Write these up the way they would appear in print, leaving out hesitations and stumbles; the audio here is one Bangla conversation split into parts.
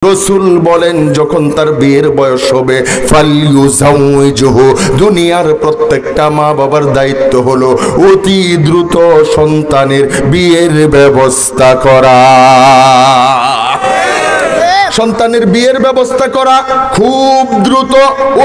রাসূল বলেন যখন তার বিয়ের বয়স হবে ফালইউজাউইজহু, দুনিয়ার প্রত্যেকটা মা বাবার দায়িত্ব হলো অতি দ্রুত সন্তানের বিয়ের ব্যবস্থা করা। সন্তানের বিয়ের ব্যবস্থা করা খুব দ্রুত,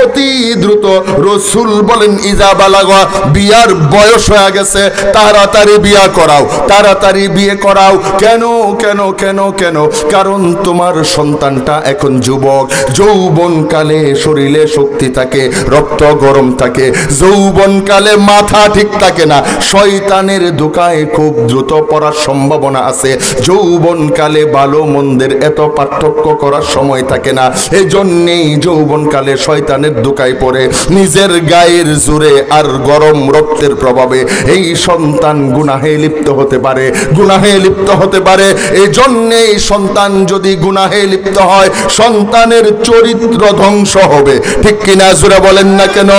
অতি দ্রুত। রাসূল বলেন ইজা বালাগা, বিয়ার বয়স হয়ে গেছে তাড়াতাড়ি বিয়া করাও, তাড়াতাড়ি বিয়ে করাও। কেন কেন কেন কেন? কারণ তোমার সন্তানটা এখন যুবক, যৌবনকালে শরীরে শক্তি থাকে, রক্ত গরম থাকে, যৌবনকালে মাথা ঠিক থাকে না, শয়তানের ধোঁকায় খুব দ্রুত পড়ার সম্ভাবনা আছে। যৌবনকালে ভালো মন্দের এত পার্থক্য করার সময় থাকে না, এই জন্যেই যৌবনকালে শয়তানের ধোঁকায় পড়ে নিজের গায়ের জোরে আর গরম রক্তের প্রভাবে এই সন্তান গুনাহে লিপ্ত হতে পারে, গুনাহে লিপ্ত হতে পারে। এই জন্যেই সন্তান যদি গুনাহে লিপ্ত হয় সন্তানের চরিত্র ধ্বংস হবে, ঠিক কিনা জোরে বলেন না কেন?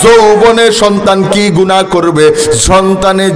যৌবনে সন্তান কি গুনাহ করবে? সন্তানে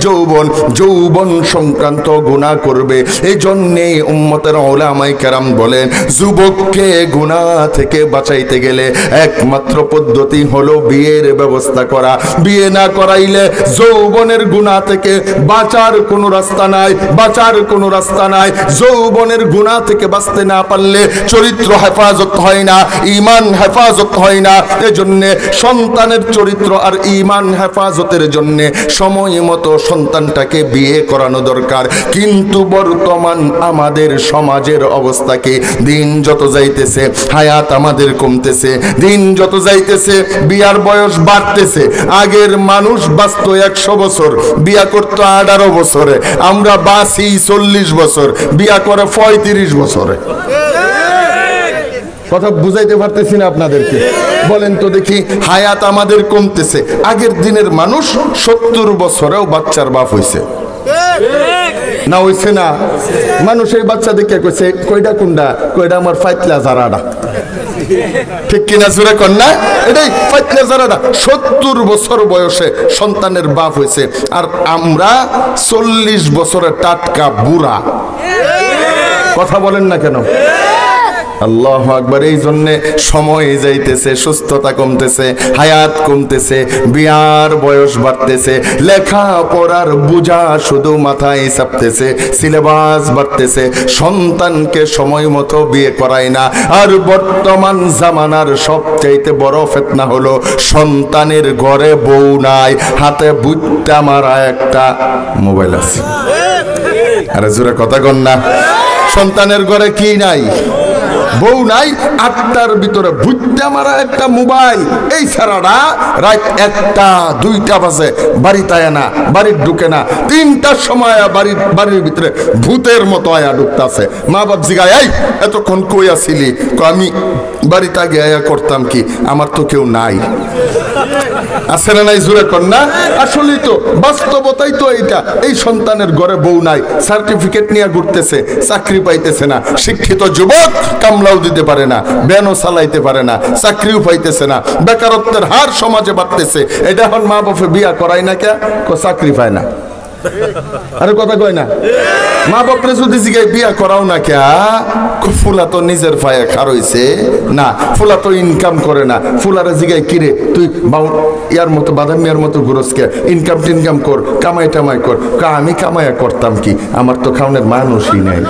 যৌবন সংক্রান্ত গুনাহ করবে। এই জন্যেই উম্মতের উলামায়ে কেরাম বলেন যুবককে গুনাহ থেকে বাঁচাইতে গেলে একমাত্র পদ্ধতি হলো বিয়ের ব্যবস্থা করা। বিয়ে না করাইলে যৌবনের গুনাহ থেকে বাঁচার কোনো রাস্তা নাই, বাঁচার কোনো রাস্তা নাই। যৌবনের গুনাহ থেকে বাঁচতে না পারলে চরিত্র হেফাজত হয় না, ঈমান হেফাজত হয় না। এজন্য সন্তানের চরিত্র আর ঈমান হেফাজতের জন্য সময় মতো সন্তানটাকে বিয়ে করানো দরকার। কিন্তু বর্তমান আমাদের সমাজের অবস্থা কি? দিন যত যাইতেছে হায়াত আমাদের কমতেছে, দিন যত যাইতেছে বিয়ার বয়স বাড়তেছে। আগের মানুষ বাঁচত 100 বছর, বিয়া করত 18 বছরে, আমরা বাঁচি 40 বছর, বিয়া করে 35 বছরে। কথা বুঝাইতে পারতেছি না আপনাদেরকে? বলেন তো দেখি, হায়াত আমাদের কমতেছে। আগের দিনের মানুষ 70 বছরেও বাচ্চার বাপ হইছে না, হইছে না? মানুষ এই বাচ্চা দেখে কইছে কয়টা কুন্ডা, কয়টা আমার ফাইতলা জারাডা, ঠিক কিনা জোরে কর না? এটাই ফাইতলা জারাডা। 70 বছর বয়সে সন্তানের বাপ হইছে, আর আমরা 40 বছরের টাটকা বুড়া। কথা বলেন না কেন? আল্লাহু আকবার। এই জন্যে সময় যাইতেছে, সুস্থতা কমতেছে, হায়াত কমতেছে, বিয়ার বয়স বাড়তেছে, লেখা পড়ার বোঝা শুধু মাথায় চাপতেছে, সিলেবাস বাড়তেছে, সন্তানকে সময় মতো বিয়ে করায় না। আর বর্তমান জামানার সবচাইতে বড় ফিতনা হলো সন্তানের ঘরে বউ নাই, হাতে বুট্টা মারা একটা মোবাইল আছে। আরে জোরে কথা কন না? সন্তানের ঘরে কি নাই? বউ নাই, 8টার ভিতরে বুঝতে মারা একটা মোবাইল। এই ছাড়াটা রাত 1টা 2টা বাজে বাড়িতে আয় না, বাড়ির ঢুকে না, 3টার সময় বাড়ির ভিতরে ভূতের মতো আয়া ঢুকতেছে। মা বাপ জিগায় এই এতক্ষণ কই আসিলি? আমি বাড়িতে আগে আয়া করতাম কি, আমার তো কেউ নাই। আছে না নাই জোরে কর না? আসলেই তো বাস্তবতাই তো এইটা। এই সন্তানের ঘরে বউ নাই, সার্টিফিকেট নিয়ে ঘুরতেছে, চাকরি পাইতেছে না, শিক্ষিত যুবক কামলাও দিতে পারে না, ব্যানও চালাইতে পারে না, চাকরিও পাইতেছে না, বেকারত্বের হার সমাজে বাড়তেছে। এটা এখন মা বাপে বিয়া করায় না কে? চাকরি পায় না। আরে কথা কয় না? মা বাপরে যদি জিগাই বিয়া করাও না কে? ফুলা তো নিজের পায়ে খারইছে না, ফুলা তো ইনকাম করে না। ফুলারে জিগাই কিরে তুই ইয়ার মতো বাদামিয়ার মতো ঘুরস কে? ইনকাম টিনকাম কর, কামাই টামাই কর। আমি কামাইয়া করতাম কি, আমার তো খাওয়ানোর মানুষই নেই।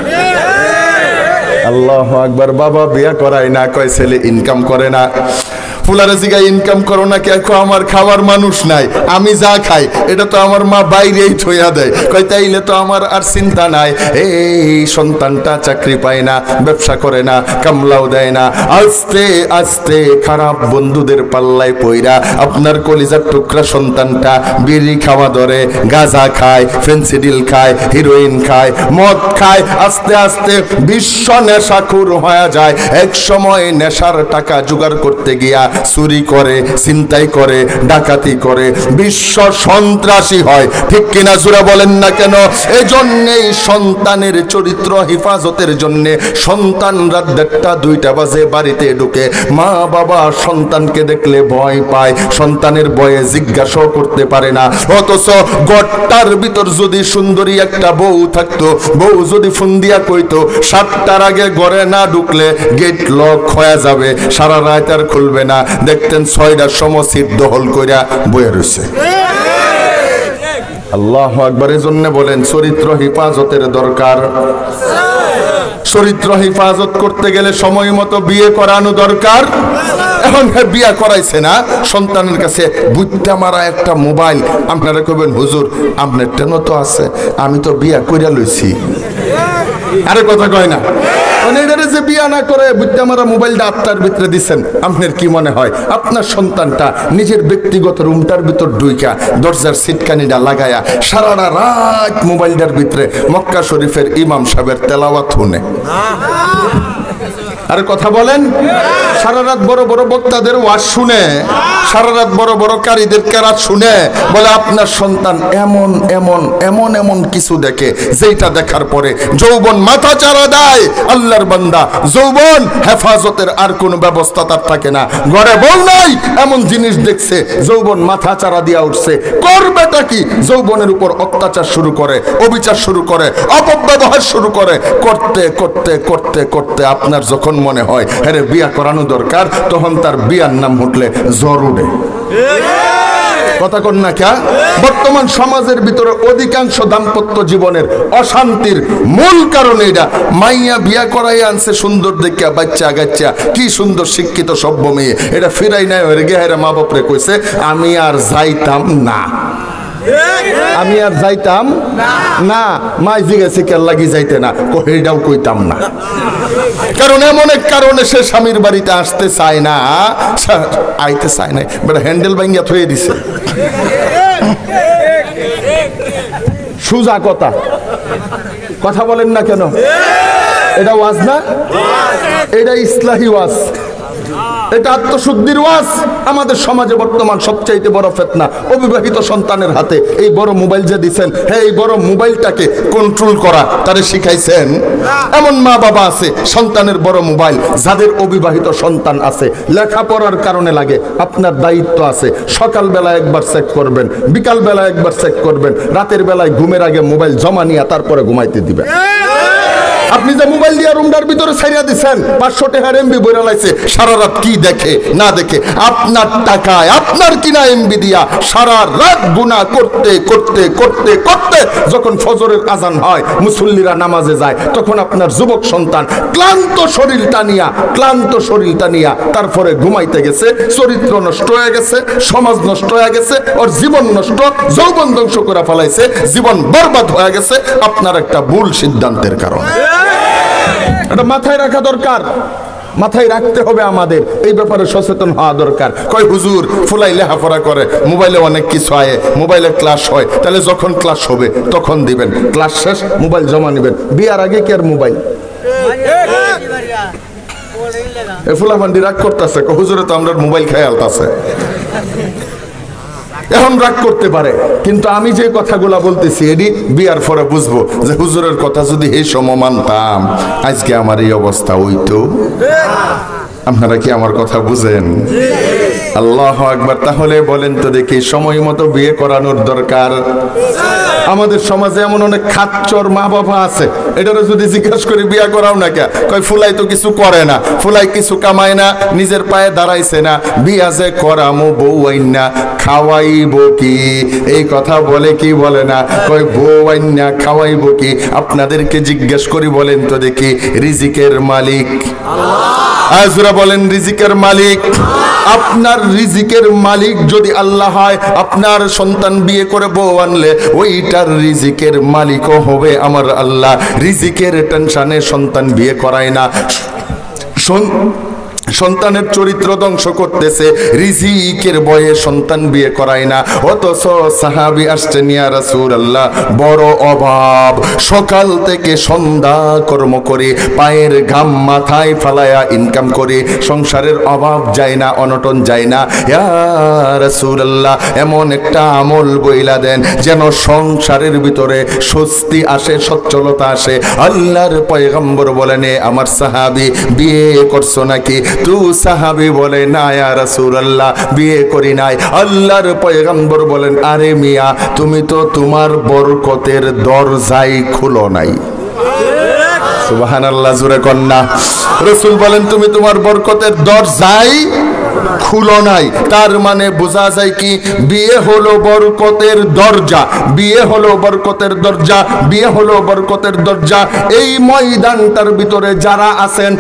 আল্লাহু আকবার। বাবা বিয়া করায় না, কয় ছেলে ইনকাম করে না। ফুলারে জিগাই ইনকাম করো না কে? আমার খাওয়ার মানুষ নাই, আমি যা খাই এটা তো আমার মা বাইরেই থইয়া দেয়। কয় তাইলে তো আমার আর চিন্তা নাই। এই সন্তানটা চাকরি পায় না, ব্যবসা করে না, কামলাও দেয় না, আস্তে আস্তে খারাপ বন্ধুদের পাল্লায় পইরা আপনার কলিজার টুকরা সন্তানটা বিড়ি খাওয়া ধরে, গাঁজা খায়, ফেন্সিডিল খায়, হিরোইন খায়, মদ খায়, আস্তে আস্তে বিশ্ব নেশাখোর হয়ে যায়। এক সময় নেশার টাকা জোগাড় করতে গিয়া চুরি করে, ছিনতাই করে, ডাকাতি করে, বিশ্ব সন্ত্রাসী হয়। ঠিক কিনা জোরে বলেন না কেন? এজন্যই সন্তানের চরিত্র হেফাজতের জন্য সন্তান রাত 1টা 2টা বাজে বাড়িতে ঢুকে, মা বাবা সন্তানকে দেখলে ভয় পায়, সন্তানের ভয়ে জিজ্ঞাসা করতে পারে না। অথচ ঘরটার ভিতর যদি সুন্দরী একটা বউ থাকতো, বউ যদি ফোন দিয়া কইতো 7টার আগে ঘরে না ঢুকলে গেট লক হয়ে যাবে, সারা রাত আর খুলবে না, দেখতেন 6টার সময় সিট দখল কইরা বয়ে রইছে। আল্লাহু আকবার। এজন্য বলেন চরিত্র হেফাজতের দরকার। চরিত্র হেফাজত করতে গেলে সময় মতো বিয়ে করানো দরকার। এখন বিয়ে করাইছে না, সন্তানের কাছে বুঝতে মারা একটা মোবাইল, আপনারা কইবেন হুজুর আপনার টেন তো আছে, আমি তো বিয়ে কইরা লইছি। আরে কথা কয় না, এটারে যে বিয়া না করে বুঝতে মারা মোবাইলটা আপনার ভিতরে দিচ্ছেন, আপনার কি মনে হয় আপনার সন্তানটা নিজের ব্যক্তিগত রুমটার ভিতর ঢুইকা দরজার সিটকানিটা লাগায়া সারা রাত মোবাইলটার ভিতরে মক্কা শরীফের ইমাম সাহেবের তেলাওয়াত শুনে? আরে কথা বলেন, সারা রাত বড় বড় বক্তাদের ওয়াজ শুনে, সারা রাত বড় বড় কারীদের কেরাত শুনে, বলে আপনার সন্তান এমন এমন এমন এমন কিছু দেখে যেটা দেখার পরে যৌবন মাথা চারা দেয়। আল্লাহর বান্দা, যৌবন হেফাজতের আর কোনো ব্যবস্থা তার থাকে না। ঘরে বউ নাই, এমন জিনিস দেখছে যৌবন মাথা চারা দিয়া উঠছে, করবেটা কি? যৌবনের উপর অত্যাচার শুরু করে, অবিচার শুরু করে, অপব্যবহার শুরু করে, করতে করতে করতে করতে আপনার যখন মনে হয় আরে বিয়া করানো দরকার, তখন তার বিয়ার নাম উঠলে জ্বর উঠে। কথা কন না কে? বর্তমান সমাজের ভিতরে অধিকাংশ দাম্পত্য জীবনের অশান্তির মূল কারণ এটা। মাইয়া বিয়া করাই আনছে সুন্দর দেখে, বাচ্চা গাচ্চা কি সুন্দর শিক্ষিত সভ্য মেয়ে, এটা ফিরাই নাই হয়ে গেছে, মা বাপরে কইছে আমি আর যাইতাম না, আমি আর যাইতাম না। মাই জিজ্ঞেসে কে লাগি যাইতে না, কইটাও কইতাম না, কারণ এমন এক কারণে সে স্বামীর বাড়িতে আসতে চায় না, আইতে চায় না, বেটা হ্যান্ডেল ভাঙ্গিয়া থয়ে দিছে। সুজা কথা, কথা বলেন না কেন? এটা ওয়াজ না, এটা ইসলাহি ওয়াজ, এটা আত্মশুদ্ধির ওয়াজ। আমাদের সমাজে বর্তমান সবচাইতে বড় ফিতনা অবিবাহিত সন্তানের হাতে এই বড় মোবাইল যে দিচ্ছেন, হ্যাঁ এই বড় মোবাইলটাকে কন্ট্রোল করা তারে শিখাইছেন। এমন মা বাবা আছে সন্তানের বড় মোবাইল, যাদের অবিবাহিত সন্তান আছে, লেখাপড়ার কারণে লাগে, আপনার দায়িত্ব আছে সকালবেলা একবার চেক করবেন, বিকালবেলা একবার চেক করবেন, রাতের বেলায় ঘুমের আগে মোবাইল জমা নিয়ে তারপরে ঘুমাইতে দিবেন। আপনি যে মোবাইল দিয়ে রুমটার ভিতরে ছাইরা দিচ্ছেন, 500 টাকার এমবি বইরা লাইছে, সারা রাত কি দেখে না দেখে, আপনার টাকায় আপনার কিনা এমবি দিয়া সারা রাত গুনাহ করতে করতে করতে করতে যখন ফজরের আজান হয়, মুসল্লিরা নামাজে যায়, তখন আপনার যুবক সন্তান ক্লান্ত শরীরটা নিয়া তারপরে ঘুমাইতে গেছে, চরিত্র নষ্ট হয়ে গেছে, সমাজ নষ্ট হয়ে গেছে, ওর জীবন নষ্ট, যৌবন ধ্বংস করে ফেলাইছে, জীবন বরবাদ হয়ে গেছে আপনার একটা ভুল সিদ্ধান্তের কারণে। এটা মাথায় রাখা দরকার, মাথায় রাখতে হবে, আমাদের এই ব্যাপারে সচেতন হওয়া দরকার। কয় হুজুর ফুলাই লেখাপড়া করে, মোবাইলে অনেক কিছু হয়, মোবাইলে ক্লাস হয়, তাহলে যখন ক্লাস হবে তখন দিবেন, ক্লাস শেষ মোবাইল জমা নেবেন। বিয়ার আগে কি আর মোবাইল? এ ফুলাফান্ডি রাগ করতেছে, হুজুরে তো আমরা মোবাইল খেয়ালতাছে, এখন রাগ করতে পারে, কিন্তু আমি যে কথাগুলা বলতেছি এটি বিয়ার পরে বুঝবো যে হুজুরের কথা যদি এই সময় মানতাম আজকে আমার এই অবস্থা হইতো। আপনারা কি আমার কথা বুঝেন? আল্লাহু আকবার। তাহলে বলেন তো দেখি, সময় মতো বিয়ে করানোর দরকার। আমাদের সমাজে এমন অনেক খাচ্চর মা বাবা আছে, এটারও যদি জিজ্ঞাসা করি বিয়া করাও না কে, কয় ফুলাই তো কিছু করে না, ফুলাই কিছু কামায় না, নিজের পায়ে দাঁড়াইছে না, বিয়া যে করামো বউ আইনা খাওয়াইব কি? এই কথা বলে কি বলে না? কয় বউ আইনা খাওয়াইব কি? আপনাদেরকে জিজ্ঞেস করি, বলেন তো দেখি, রিজিকের মালিক আজরা বলেন, রিজিকের মালিক আপনার রিজিকের মালিক যদি আল্লাহ হয়, আপনার সন্তান বিয়ে করে বউ আনলে ওইটার রিজিকের মালিকও হবে আমার আল্লাহ। রিজিকের টেনশনে সন্তান বিয়ে করায় না, সন্তানের চরিত্র ধ্বংস করতেছে, রিজিকের ভয়ে সন্তান বিয়ে করায় না। অথচ সাহাবী আসছেন, ইয়া রাসূলুল্লাহ বড় অভাব, সকাল থেকে সন্ধ্যা কর্ম করে পায়ের ঘাম মাথায় ফালায়া ইনকাম করে সংসারের অভাব যায় না, অনটন যায় না। ইয়া রাসূলুল্লাহ এমন একটা আমল বইলা দেন যেন সংসারের ভিতরে স্বস্তি আসে, সচ্ছলতা আসে। আল্লাহর পয়গম্বর বলেন, আমার সাহাবী বিয়ে করছো নাকি? তু সাহাবী বলে, না ইয়া রাসূলুল্লাহ বিয়ে করি নাই। আল্লাহর পয়গম্বর বলেন, আরে মিয়া তুমি তো তোমার বরকতের দরজাই খুলো নাই। সুবহানাল্লাহ, জোরে কন্যা। রাসূল বলেন তুমি তোমার বরকতের দরজাই খুলো নাই। তার মানে বোঝা যায় কি, বিয়ে হলো বরকতের দরজা, বিয়ে হলো বরকতের দরজা, বিয়ে হলো বরকতের দরজা। এই ময়দানটার ভিতরে যারা আছেন